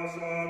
Take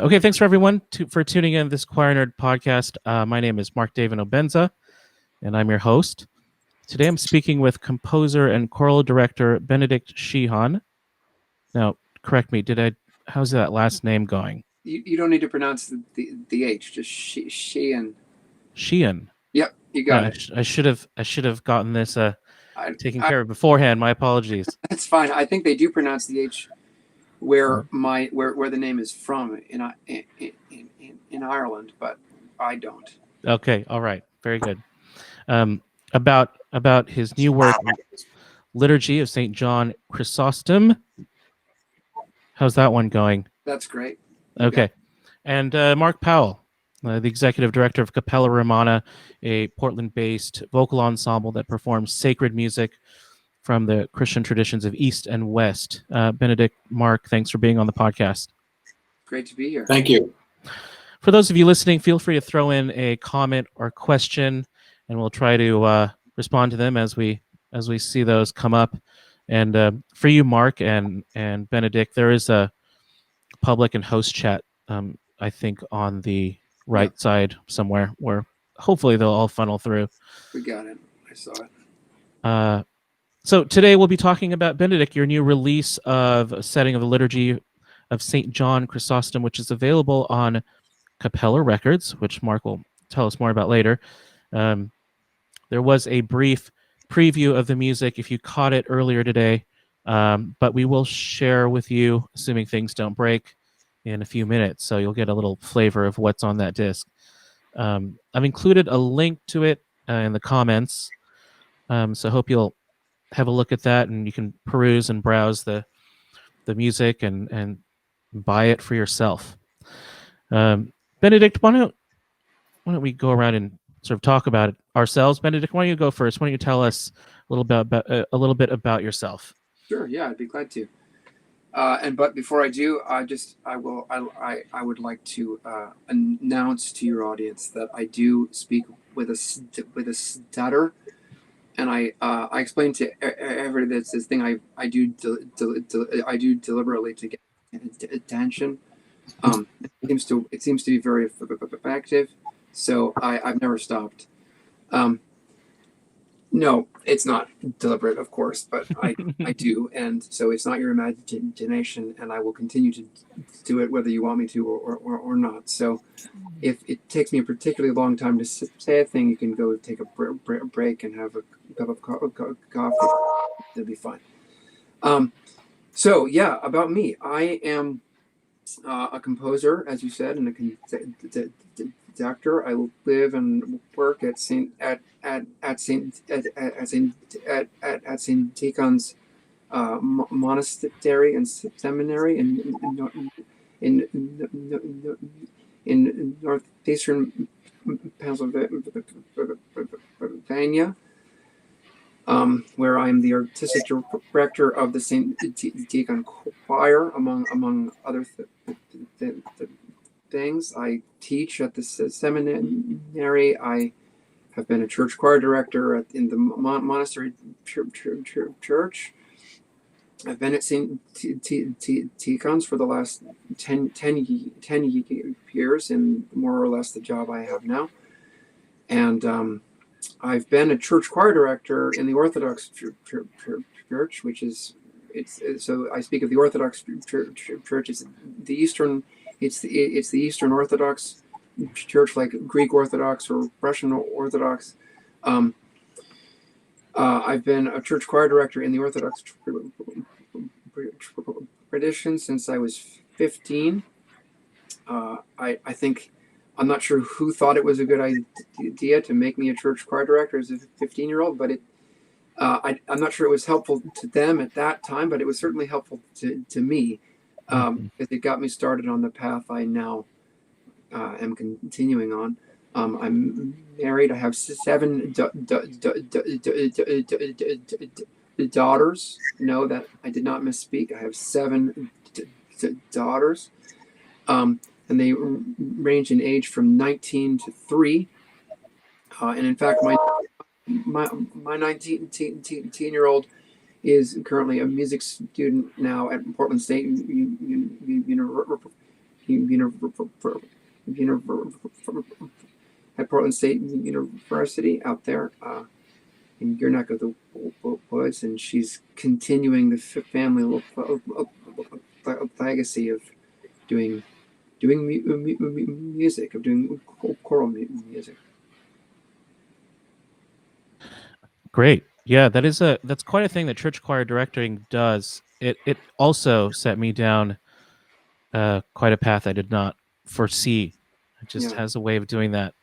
Okay, thanks for everyone for tuning in to this Choir Nerd podcast. My name is Mark David Obenza, and I'm your host. Today I'm speaking with composer and choral director Benedict Sheehan. Now, correct me, how's that last name going? You don't need to pronounce the H. Just Sheehan. Sheehan. Yep, you got it. I should have gotten this taken care of beforehand. My apologies. That's fine. I think they do pronounce the H where the name is from in Ireland, but I don't. Okay, all right, very good. About his new work, Liturgy of St. John Chrysostom. How's that one going? That's great. Okay. And Mark Powell, the executive director of Cappella Romana, a Portland-based vocal ensemble that performs sacred music from the Christian traditions of East and West. Benedict, Mark, thanks for being on the podcast. Great to be here. Thank you. For those of you listening, feel free to throw in a comment or question, and we'll try to respond to them as we see those come up. And for you, Mark and Benedict, there is a public and host chat, I think, on the right side somewhere, where hopefully they'll all funnel through. We got it. I saw it. So today we'll be talking about, Benedict, your new release of a setting of the Liturgy of St. John Chrysostom, which is available on Cappella Records, which Mark will tell us more about later. There was a brief preview of the music if you caught it earlier today, but we will share with you, assuming things don't break, in a few minutes, so you'll get a little flavor of what's on that disc. I've included a link to it in the comments, so I hope you'll have a look at that, and you can peruse and browse the music and buy it for yourself. Benedict, why don't we go around and sort of talk about it ourselves? Benedict, why don't you go first? Why don't you tell us a little bit about yourself? Sure. Yeah, I'd be glad to. But before I do, I would like to announce to your audience that I do speak with a stutter, and I explained to everybody that this thing I do deliberately to get attention. It seems to be very effective, so I've never stopped. No, it's not deliberate, of course, but I do, and so it's not your imagination, and I will continue to do it whether you want me to or not. So if it takes me a particularly long time to say a thing, you can go take a break and have a cup of coffee. It'll be fine. So yeah, about me, I am a composer, as you said, and a conductor. I live and work at Saint Tikhon's monastery and seminary in northeastern Pennsylvania, where I'm the artistic director of the St. Tikhon Choir, among other things. I teach at the seminary. I have been a church choir director in the monastery church. I've been at St. Tikhon's for the last 10 years, in more or less the job I have now. And I've been a church choir director in the Orthodox Church, which is so I speak of the Orthodox Church. It's the Eastern. It's the Eastern Orthodox Church, like Greek Orthodox or Russian Orthodox. I've been a church choir director in the Orthodox tradition since I was 15. I think, I'm not sure who thought it was a good idea to make me a church choir director as a 15-year-old, but I'm not sure it was helpful to them at that time, but it was certainly helpful to me, because it got me started on the path I now am continuing on. I'm married. I have 7 daughters. No, that I did not misspeak. I have 7 daughters, and they range in age from 19 to 3. And in fact, my 19-year-old is currently a music student now at Portland State University out there in your neck of the woods, and she's continuing the family legacy of doing doing music, of doing choral music. Great. Yeah, that's quite a thing that church choir directing does. It also set me down quite a path I did not foresee. It just has a way of doing that,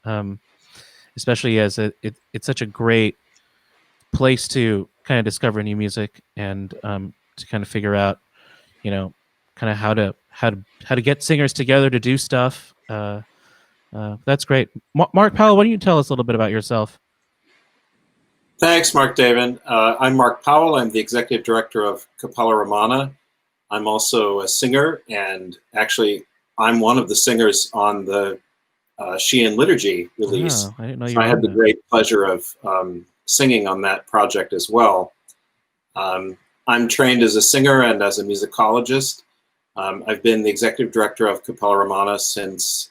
especially as it's such a great place to kind of discover new music and to kind of figure out, kind of how to get singers together to do stuff. That's great. Mark Powell, why don't you tell us a little bit about yourself? Thanks, Mark David. I'm Mark Powell. I'm the executive director of Cappella Romana. I'm also a singer, and actually, I'm one of the singers on the Sheehan Liturgy release. Oh, I didn't know you So were I had on the that. great pleasure of singing on that project as well. I'm trained as a singer and as a musicologist. I've been the executive director of Cappella Romana since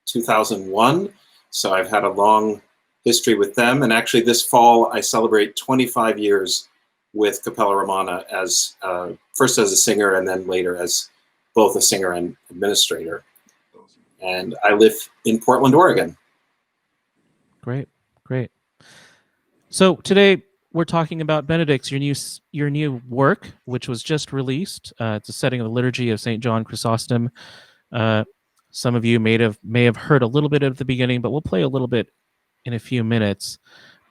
2001, so I've had a long history with them. And actually this fall, I celebrate 25 years with Cappella Romana as first as a singer and then later as both a singer and administrator. And I live in Portland, Oregon. Great. So today we're talking about Benedict's, your new work, which was just released. It's a setting of the Liturgy of St. John Chrysostom. Some of you may have heard a little bit at the beginning, but we'll play a little bit in a few minutes.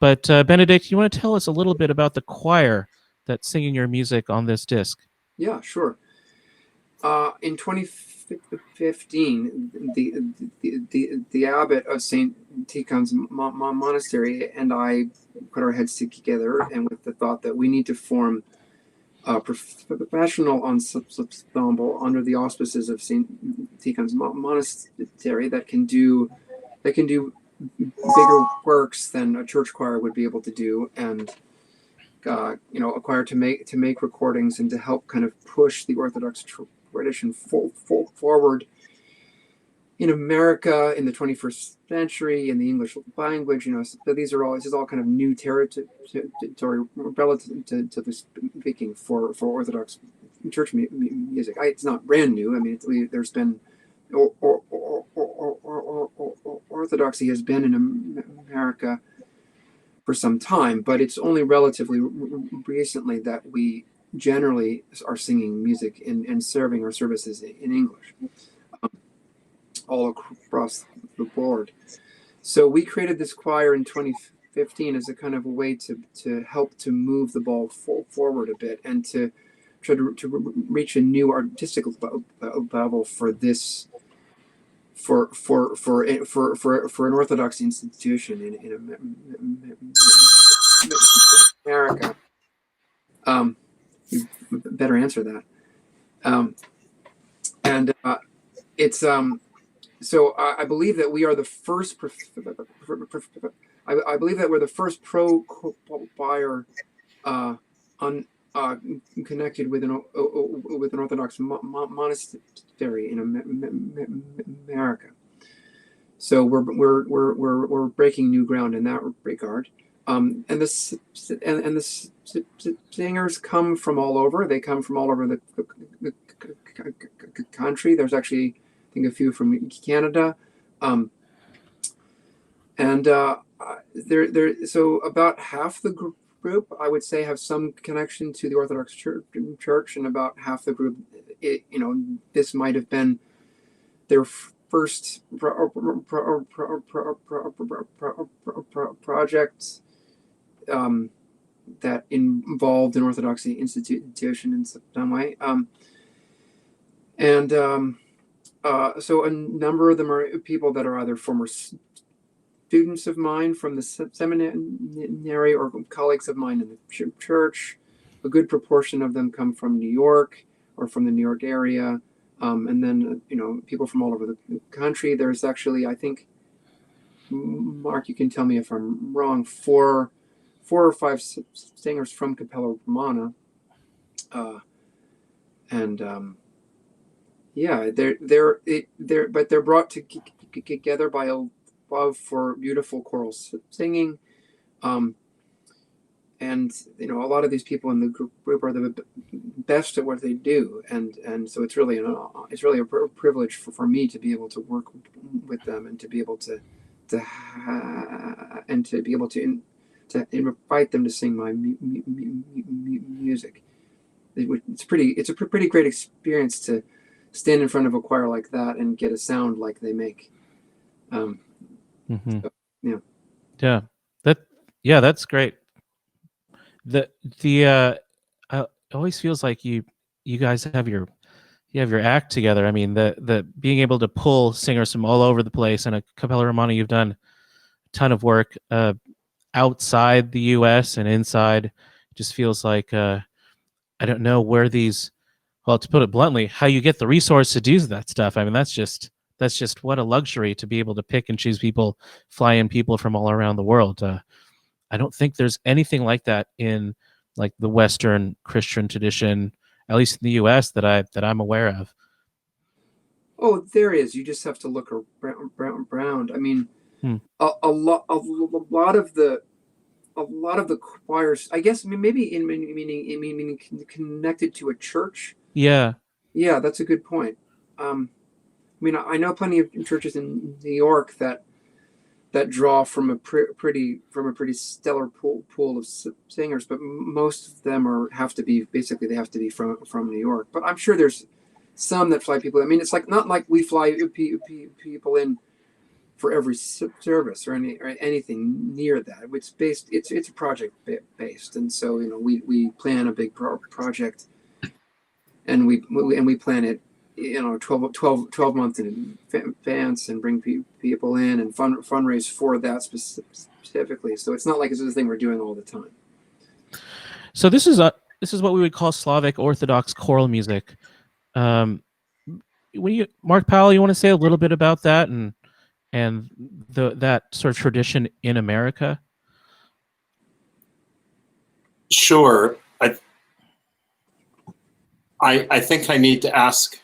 But Benedict, you want to tell us a little bit about the choir that's singing your music on this disc? Yeah, sure. In 2015, the abbot of St. Tikhon's monastery and I put our heads together, and with the thought that we need to form a professional ensemble under the auspices of St. Tikhon's monastery that can do bigger works than a church choir would be able to do, and a choir to make recordings and to help kind of push the Orthodox tradition forward in America in the 21st century in the English language. So this is all kind of new territory relatively speaking for Orthodox church music. It's not brand new. I mean, there's been orthodoxy has been in America for some time, but it's only relatively recently that we generally are singing music and serving our services in English all across the board. So we created this choir in 2015 as a kind of a way to help to move the ball forward a bit and to try to reach a new artistic level for this for an Orthodox institution in America. You better answer that. It's so I believe that we are the first. I believe that we're the first pro choir connected with an Orthodox monastery in America. So we're breaking new ground in that regard. And the singers come from all over. They come from all over the country. There's actually, I think, a few from Canada, so about half the group, I would say, have some connection to the Orthodox Church, and about half the group, this might have been their first project that involved an Orthodox institution in some way. So a number of them are people that are either former students of mine from the seminary or colleagues of mine in the church. A good proportion of them come from New York or from the New York area. And then, people from all over the country. There's actually, I think, Mark, you can tell me if I'm wrong, four or five singers from Cappella Romana. They're brought together by a love for beautiful choral singing, and a lot of these people in the group are the best at what they do, and so it's really a privilege for me to be able to work with them, and to be able to to invite them to sing my music. It's a pretty great experience to stand in front of a choir like that and get a sound like they make. Mm-hmm. So, yeah. That's great. It always feels like you guys have your act together. I mean, the being able to pull singers from all over the place, and a Cappella Romana, you've done a ton of work outside the U.S. and inside. It just feels like I don't know where these. Well, to put it bluntly, how you get the resource to do that stuff. I mean, that's just what a luxury to be able to pick and choose people, fly in people from all around the world. I don't think there's anything like that in like the Western Christian tradition, at least in the U.S. that I'm aware of. Oh, there is. You just have to look around. I mean, a lot of the choirs, I guess, maybe meaning connected to a church. Yeah, that's a good point. I mean, I know plenty of churches in New York that draw from a pretty stellar pool of singers, but most of them have to be from New York. But I'm sure there's some that fly people. I mean, it's like not like we fly people in for every service or anything near that. It's project based, and so we plan a big project, and we plan it 12 months in advance, and bring people in and fundraise for that specifically. So it's not like this is a thing we're doing all the time. So this is what we would call Slavic Orthodox choral music. Mark Powell, you want to say a little bit about that and that sort of tradition in America? Sure. I think I need to ask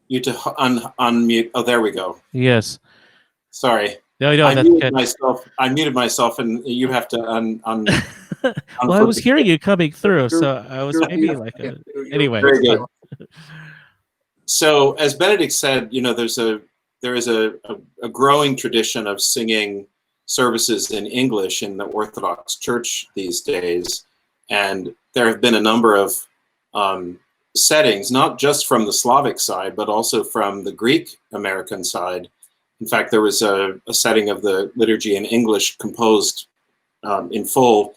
you to unmute. Oh, there we go. Yes. Sorry. No, I muted myself, and you have to well, I was hearing you coming through, so I was maybe like anyway. Very good. So, as Benedict said, there is a growing tradition of singing services in English in the Orthodox Church these days, and there have been a number of settings, not just from the Slavic side, but also from the Greek American side. In fact, there was a setting of the liturgy in English composed in full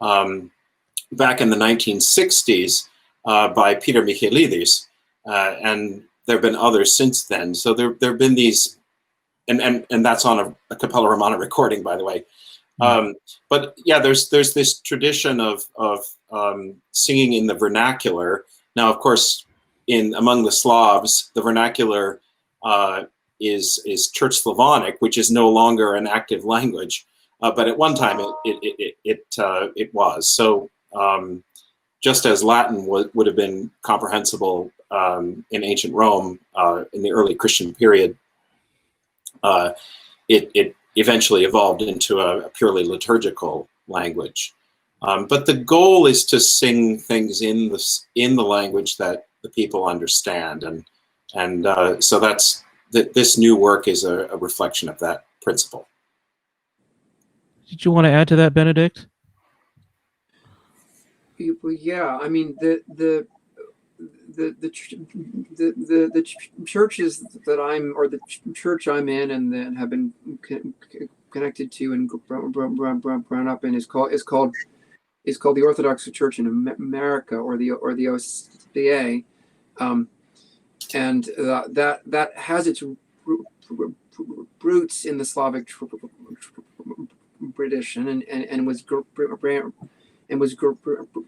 back in the 1960s by Peter Michaelidis, and there have been others since then. So there have been these, and that's on a Cappella Romana recording, by the way. But yeah, there's this tradition of singing in the vernacular. Now, of course, among the Slavs, the vernacular is Church Slavonic, which is no longer an active language, but at one time it was. So just as Latin would have been comprehensible in ancient Rome in the early Christian period, it eventually evolved into a purely liturgical language. But the goal is to sing things in the language that the people understand, and so this new work is a reflection of that principle. Did you want to add to that, Benedict? Yeah, I mean the churches that the church I'm in and that have been connected to and grown up in is called the Orthodox Church in America, or the OSBA, and that has its roots in the Slavic tradition, and was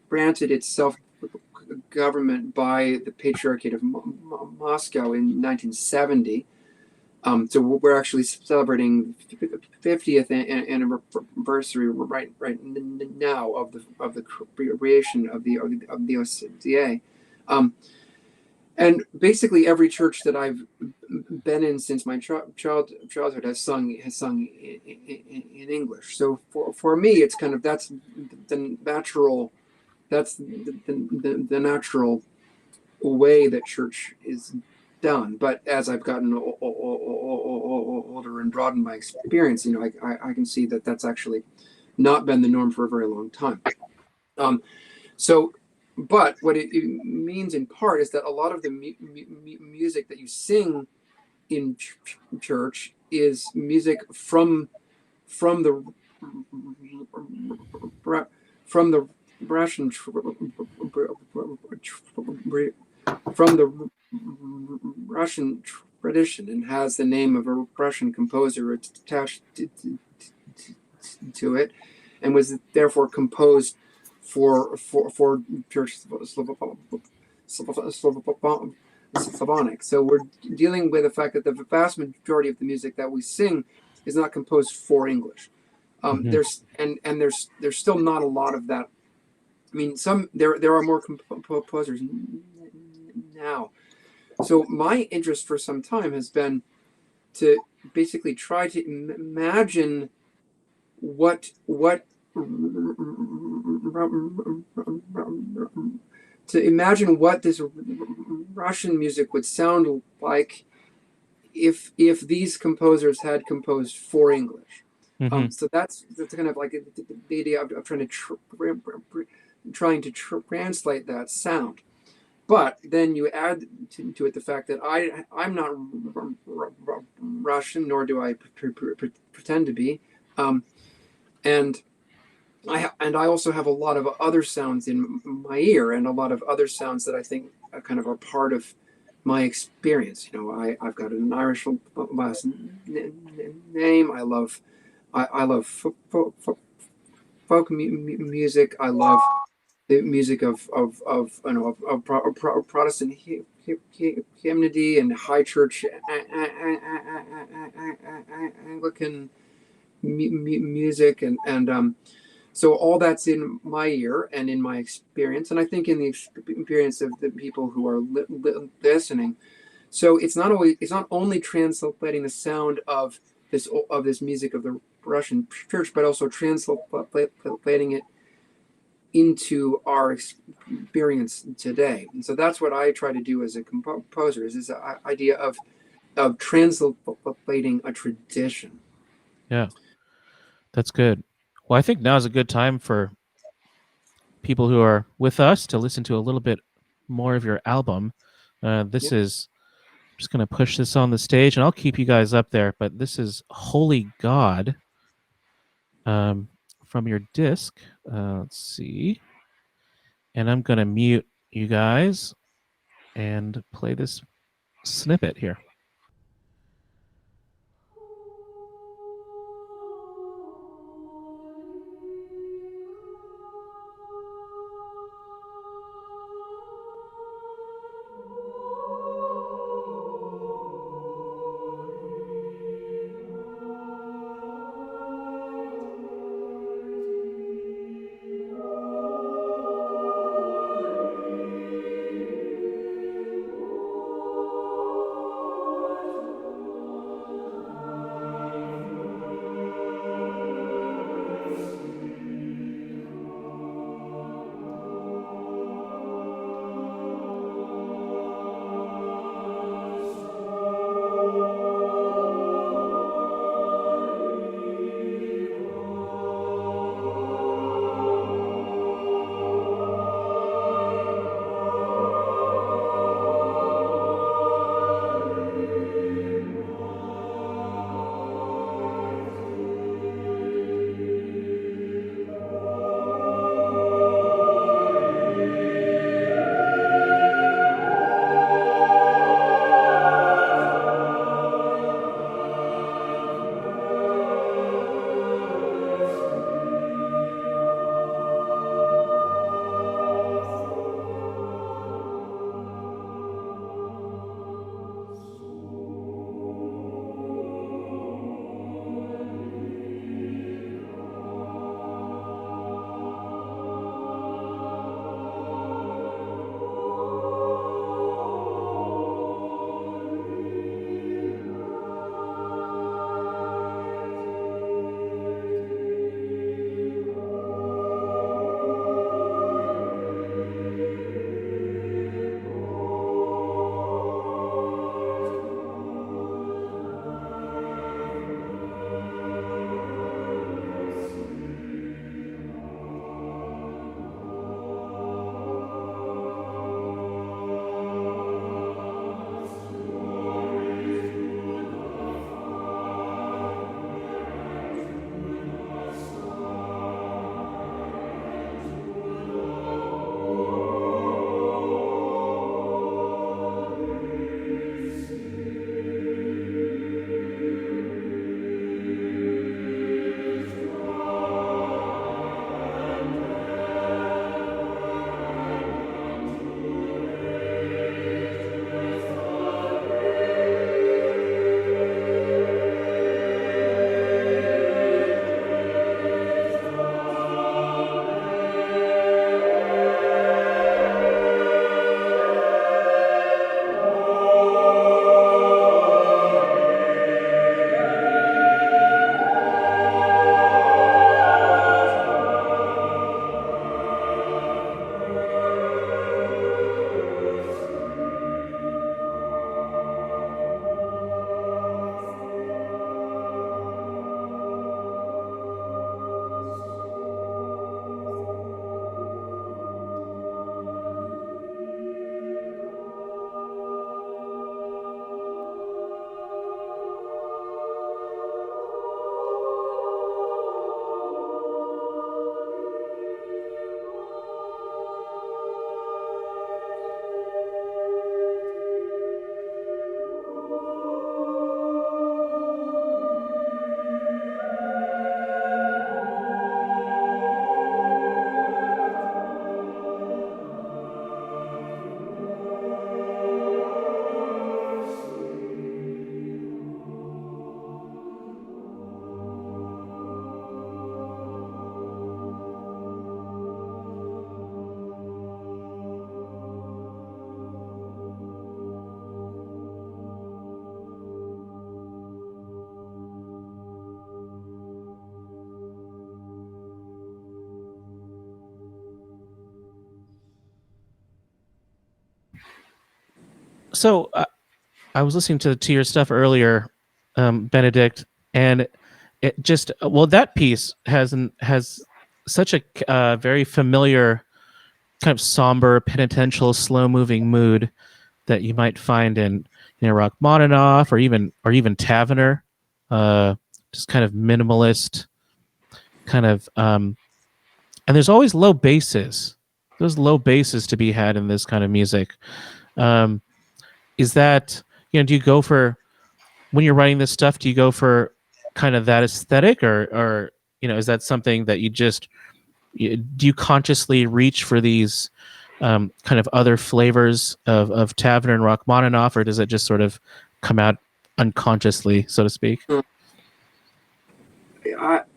granted its self-government by the Patriarchate of Moscow in 1970. So we're actually celebrating the 50th anniversary right now of the creation of the OSCA. And basically every church that I've been in since my childhood has sung in English. So for me, it's kind of that's the natural natural way that church is done. But as I've gotten older and broadened my experience, I can see that that's actually not been the norm for a very long time. So, but what it means in part is that a lot of the music that you sing in church is music from the Russian tradition, and has the name of a Russian composer attached to it, and was therefore composed for church Slavonic. So we're dealing with the fact that the vast majority of the music that we sing is not composed for English. There's still not a lot of that. I mean, there are more composers now. So my interest for some time has been to basically try to imagine what this Russian music would sound like if these composers had composed for English. So that's kind of like the idea of trying to translate that sound. But then you add to it the fact that I'm not Russian, nor do I pretend to be, and I also have a lot of other sounds in my ear, and a lot of other sounds that I think kind of are part of my experience. I've got an Irish last name. I love folk music. I love the music of Protestant hymnody and high church Anglican music, and so all that's in my ear and in my experience, and I think in the experience of the people who are listening. So it's not only translating the sound of this music of the Russian church, but also translating it into our experience today. And so that's what I try to do as a composer, is this idea of translating a tradition. Yeah, that's good. Well, I think now is a good time for people who are with us to listen to a little bit more of your album. This is, I'm just going to push this on the stage, and I'll keep you guys up there, but this is Holy God from your disc. Let's see. And I'm going to mute you guys and play this snippet here. So I was listening to your stuff earlier, Benedict, and it just that piece has such a very familiar kind of somber, penitential, slow-moving mood that you might find in Rachmaninoff or even Tavener, just kind of minimalist, kind of, and there's always low basses. There's low basses to be had in this kind of music. Is that do you go for when you're writing this stuff? Do you go for kind of that aesthetic, or is that something that do you consciously reach for these kind of other flavors of Tavener and Rachmaninoff, or does it just sort of come out unconsciously, so to speak?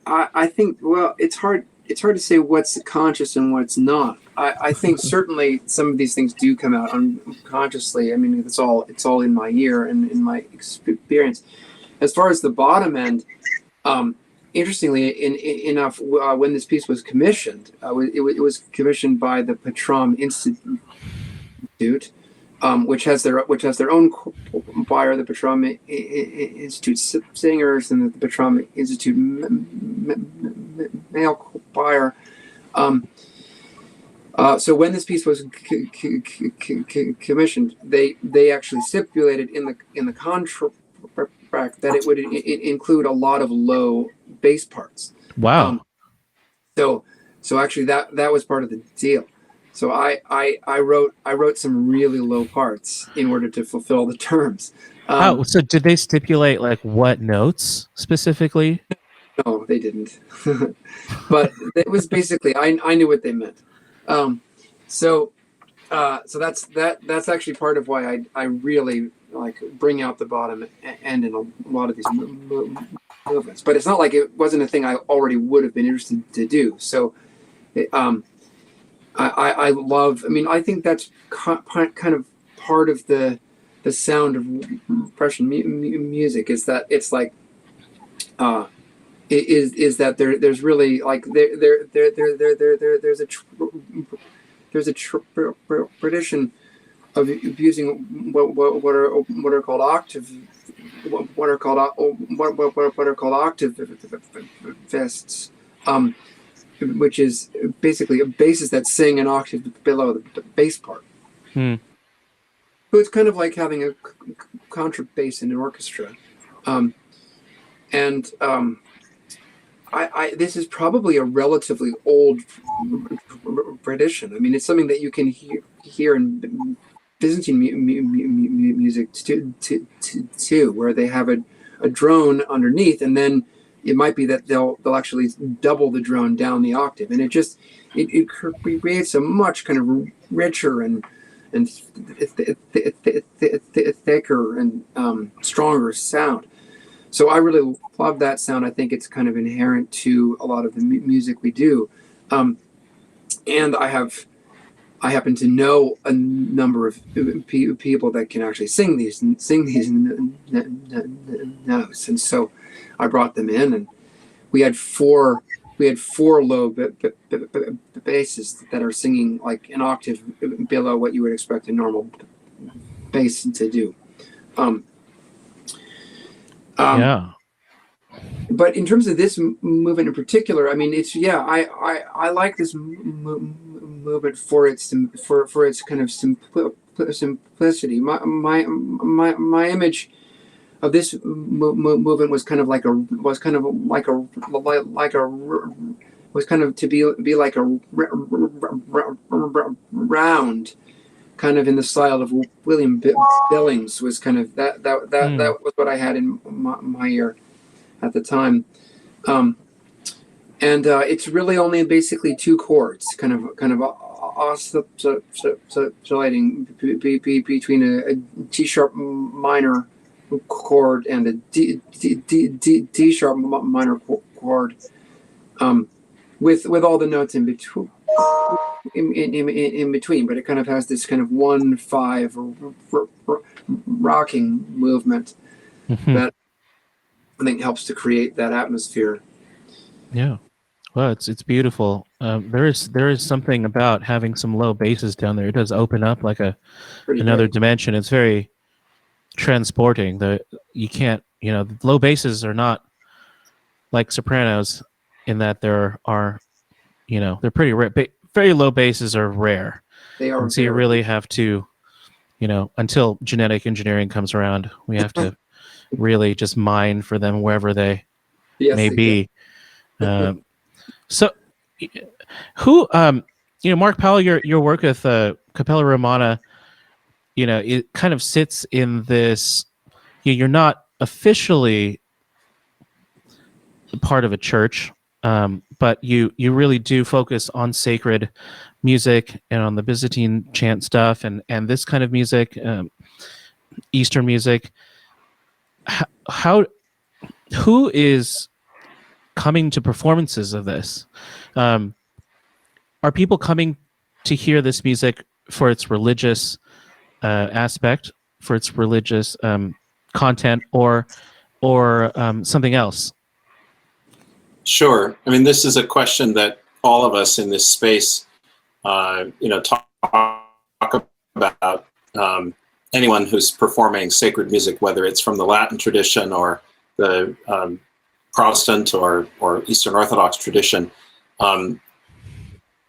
I think, well, it's hard to say what's conscious and what's not. I think certainly some of these things do come out unconsciously. I mean, it's all in my ear and in my experience. As far as the bottom end, interestingly enough, when this piece was commissioned, it was commissioned by the Patram Institute, which has their own choir, the Patram Institute Singers, and the Patram Institute Male Choir. So when this piece was commissioned, they actually stipulated in the contract that it would include a lot of low bass parts. Wow. So actually that was part of the deal. So I wrote some really low parts in order to fulfill the terms. So did they stipulate like what notes specifically? No, they didn't. But it was basically I knew what they meant. So that's actually part of why I really like bring out the bottom end in a lot of these movements. But it's not like it wasn't a thing I already would have been interested to do. So I love. I mean, I think that's kind of part of the sound of Russian music is that it's like is that there's really like there's a tradition of using what are called octavists, which is basically basses that sing an octave below the bass part. So it's kind of like having a contrabass in an orchestra, this is probably a relatively old tradition. I mean, it's something that you can hear in Byzantine music too, where they have a drone underneath, and then it might be that they'll actually double the drone down the octave, and it creates a much kind of richer and thicker and stronger sound. So I really love that sound. I think it's kind of inherent to a lot of the music we do. And I happen to know a number of people that can actually sing these notes. And so I brought them in, and we had four low basses that are singing like an octave below what you would expect a normal bass to do. Yeah. But in terms of this movement in particular, I mean, I like this movement for its kind of simplicity. My image of this movement was kind of to be like a round, kind of in the style of William Billings. Was kind of that was what I had in my ear at the time, and it's really only basically two chords, kind of oscillating between a G sharp minor chord and a D sharp minor chord, with all the notes in between. In between, but it kind of has this kind of 1-5 rocking movement that I think helps to create that atmosphere. Yeah, well, it's beautiful. There is something about having some low basses down there. It does open up like Pretty another great. dimension. It's very transporting. You can't, the low basses are not like sopranos in that there are, they're pretty rare. Very low basses are rare, They are and so you very really have to, until genetic engineering comes around, we have to really just mine for them wherever they yes, may exactly. be. So, who, Mark Powell, your work with Cappella Romana, it kind of sits in this. You're not officially part of a church, but you really do focus on sacred music and on the Byzantine chant stuff and this kind of music, Eastern music. How who is coming to performances of this? Are people coming to hear this music for its religious aspect, for its religious content, or something else? Sure. I mean, this is a question that all of us in this space, talk about. Anyone who's performing sacred music, whether it's from the Latin tradition or the Protestant or Eastern Orthodox tradition,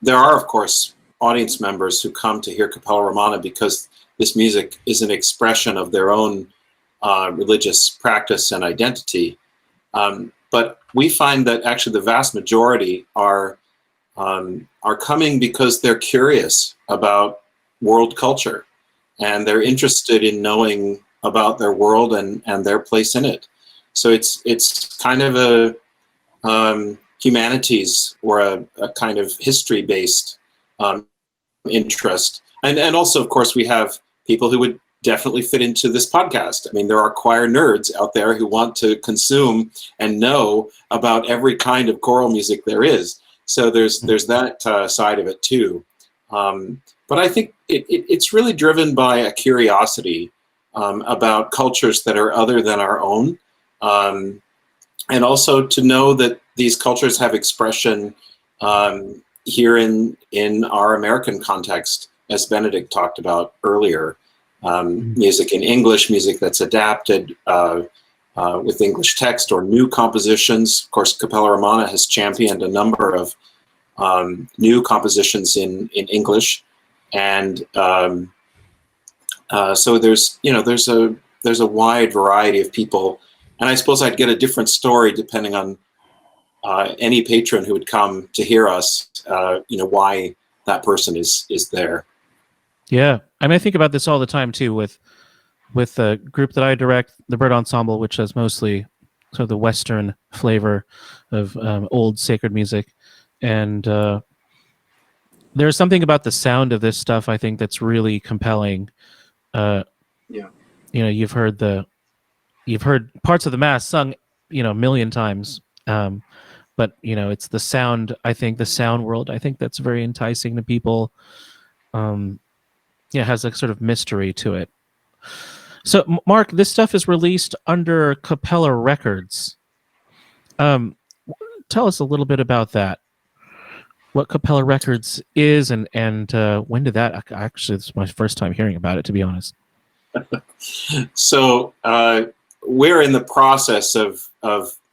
there are, of course, audience members who come to hear Cappella Romana because this music is an expression of their own religious practice and identity. But we find that actually the vast majority are coming because they're curious about world culture and they're interested in knowing about their world and their place in it. So it's kind of a humanities or a kind of history-based interest. And also, of course, we have people who would definitely fit into this podcast. I mean, there are choir nerds out there who want to consume and know about every kind of choral music there is. So there's that side of it too. But I think it's really driven by a curiosity about cultures that are other than our own. And also to know that these cultures have expression here in our American context, as Benedict talked about earlier. Music in English, music that's adapted with English text or new compositions. Of course, Cappella Romana has championed a number of new compositions in English, and so there's a wide variety of people, and I suppose I'd get a different story depending on any patron who would come to hear us. Why that person is there. Yeah, I mean, I think about this all the time too with the group that I direct, the Bird Ensemble, which has mostly sort of the Western flavor of old sacred music, and there's something about the sound of this stuff I think that's really compelling. Yeah. You've heard parts of the Mass sung, a million times, but it's the sound. I think the sound world. I think that's very enticing to people. It has a sort of mystery to it. So, Mark, this stuff is released under Cappella Records. Tell us a little bit about that. What Cappella Records is, and when did that? Actually, this is my first time hearing about it, to be honest. So we're in the process of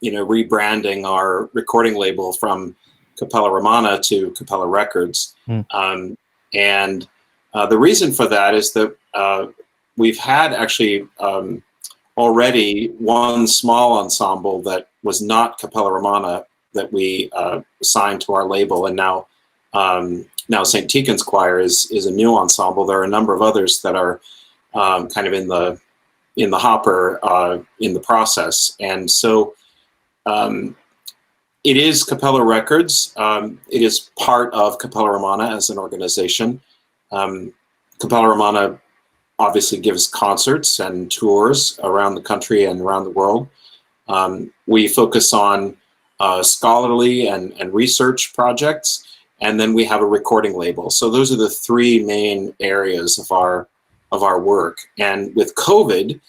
rebranding our recording label from Cappella Romana to Cappella Records, and the reason for that is that we've had actually already one small ensemble that was not Cappella Romana that we signed to our label, and now St. Tikhon's Choir is a new ensemble. There are a number of others that are kind of in the hopper in the process, and so it is Cappella Records. It is part of Cappella Romana as an organization. Cappella Romana obviously gives concerts and tours around the country and around the world. We focus on scholarly and research projects, and then we have a recording label. So those are the three main areas of our work. And with COVID,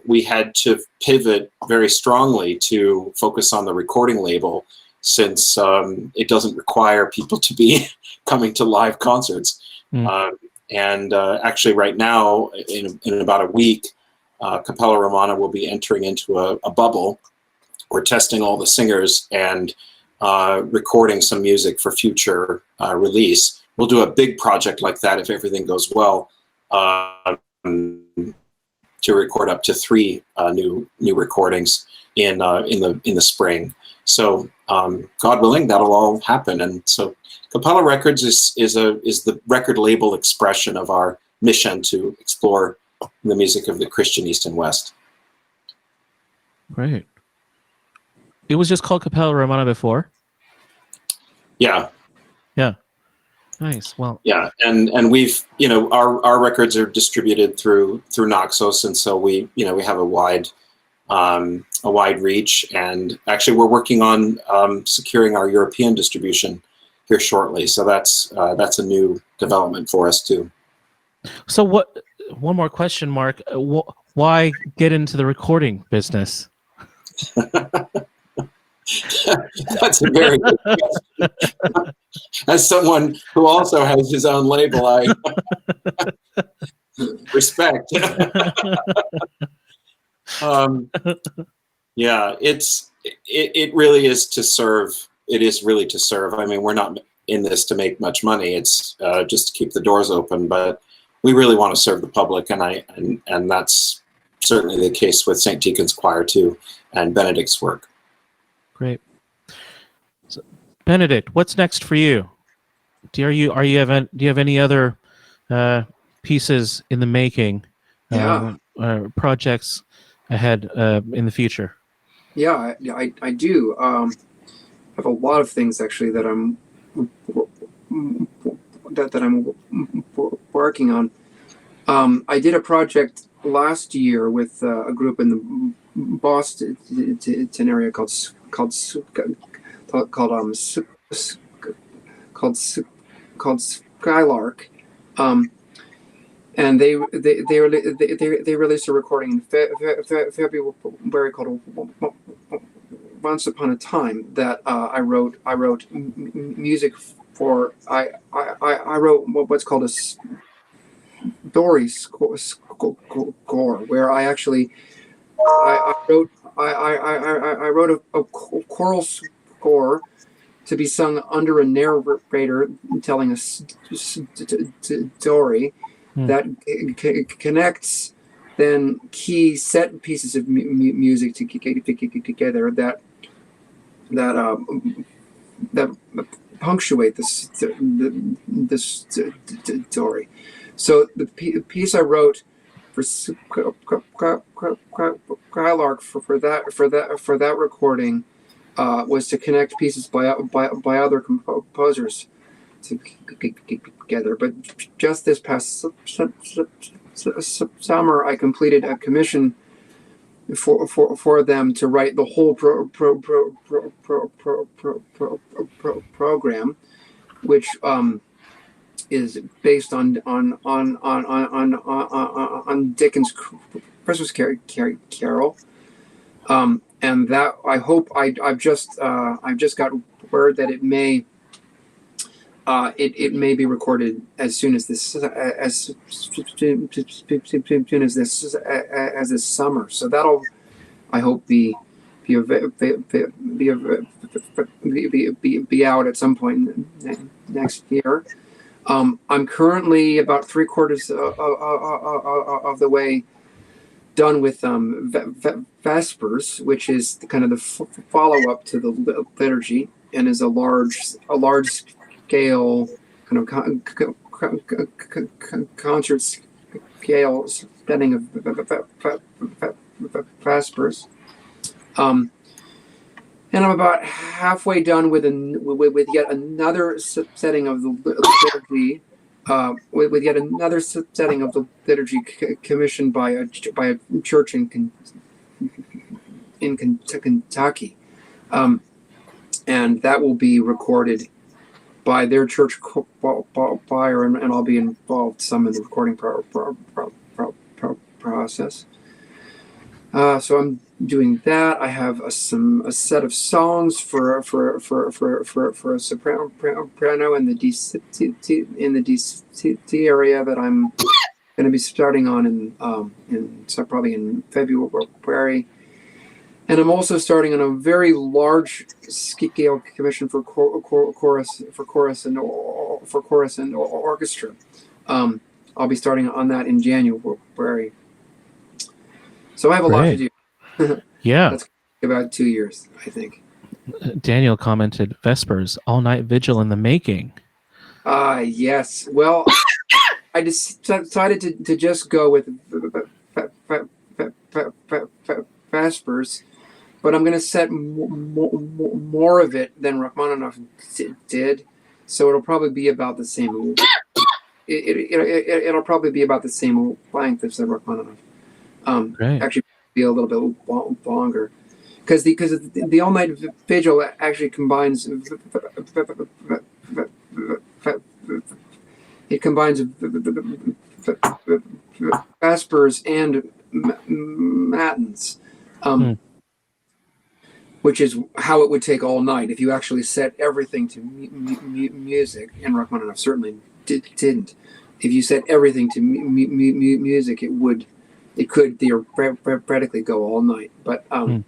we had to pivot very strongly to focus on the recording label since it doesn't require people to be coming to live concerts. And actually right now, in about a week, Cappella Romana will be entering into a bubble. We're testing all the singers and recording some music for future release. We'll do a big project like that if everything goes well, to record up to 3 new recordings in the spring. So God willing, that'll all happen. And so Cappella Records is the record label expression of our mission to explore the music of the Christian East and West. Great. It was just called Cappella Romana before? Yeah. Yeah. Nice. Well. Yeah, and we've, our records are distributed through Naxos, and so we have a wide reach, and actually we're working on securing our European distribution here shortly. So that's a new development for us too. So one more question, Mark. Why get into the recording business? That's a very good question. As someone who also has his own label, I respect. Yeah, it really is to serve. It is really to serve. I mean, we're not in this to make much money. It's just to keep the doors open, but we really want to serve the public, and that's certainly the case with St. Tikhon's Choir too, and Benedict's work. Great. So, Benedict, what's next for you? Do you have any other pieces in the making? Projects ahead in the future? Yeah, I do. I have a lot of things actually that I'm working on. I did a project last year with a group in the Boston area called Skylark, and they released a recording in February called "Once Upon a Time" that I wrote music for. I wrote what's called a story score, where I actually I wrote a choral score to be sung under a narrator telling a story that connects then key set pieces of music together that punctuate the story. So the piece I wrote for Skylark for that recording was to connect pieces by other composers together. But just this past summer, I completed a commission for them to write the whole program, which is based on Dickens' Christmas Carol, and that I hope I've just got word that it may be recorded as soon as this summer. So that'll, I hope, be out at some point next year. I'm currently about 3/4 of the way done with Vespers, which is kind of the follow-up to the liturgy, and is a large scale kind of concert scale setting of Vespers. And I'm about halfway done with yet another setting of the liturgy, with yet another setting of the liturgy commissioned by a church in Kentucky, and that will be recorded by their church choir, and I'll be involved some in the recording process. So I'm doing that. I have a set of songs for a soprano in the DCT area that I'm going to be starting on so probably in February. And I'm also starting on a very large scale commission for chorus and orchestra. I'll be starting on that in January. So I have a lot to do. Yeah. That's about 2 years, I think. Daniel commented, Vespers, all-night vigil in the making. Yes. Well, I decided to just go with Vespers, but I'm going to set more of it than Rachmaninoff did, so it'll probably be about the same. It'll probably be about the same length as Rachmaninoff. Actually, be a little bit longer, because the all night vigil actually combines. It combines Vespers and Matins, which is how it would take all night if you actually set everything to music. And Rachmaninoff certainly didn't. If you set everything to music, it could theoretically go all night. But I'm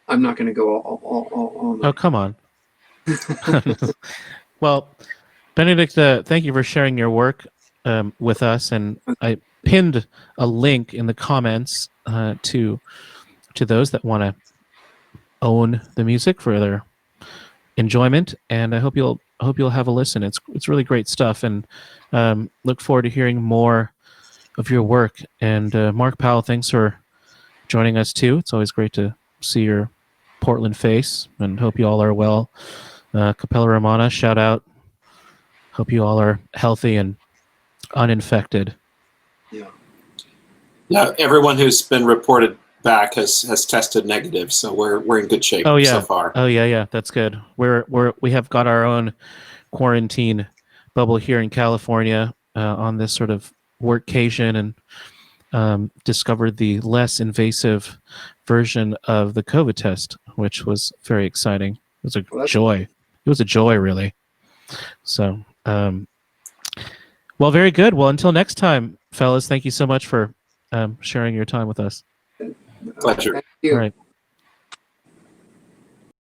not going to go all night. Oh, come on. Well, Benedict, thank you for sharing your work with us, and I pinned a link in the comments to those that want to own the music for their enjoyment, and I hope you'll have a listen. It's really great stuff, and look forward to hearing more of your work. And Mark Powell, thanks for joining us too. It's always great to see your Portland face, and hope you all are well. Cappella Romana, shout out. Hope you all are healthy and uninfected. Yeah. Everyone who's been reported back has tested negative, so we're in good shape so far. Oh yeah, that's good. We have got our own quarantine bubble here in California on this sort of workcation, and discovered the less invasive version of the COVID test, which was very exciting. It was a joy. It was a joy, really. So, well, very good. Well, until next time, fellas, thank you so much for sharing your time with us. Pleasure. Thank you. All right.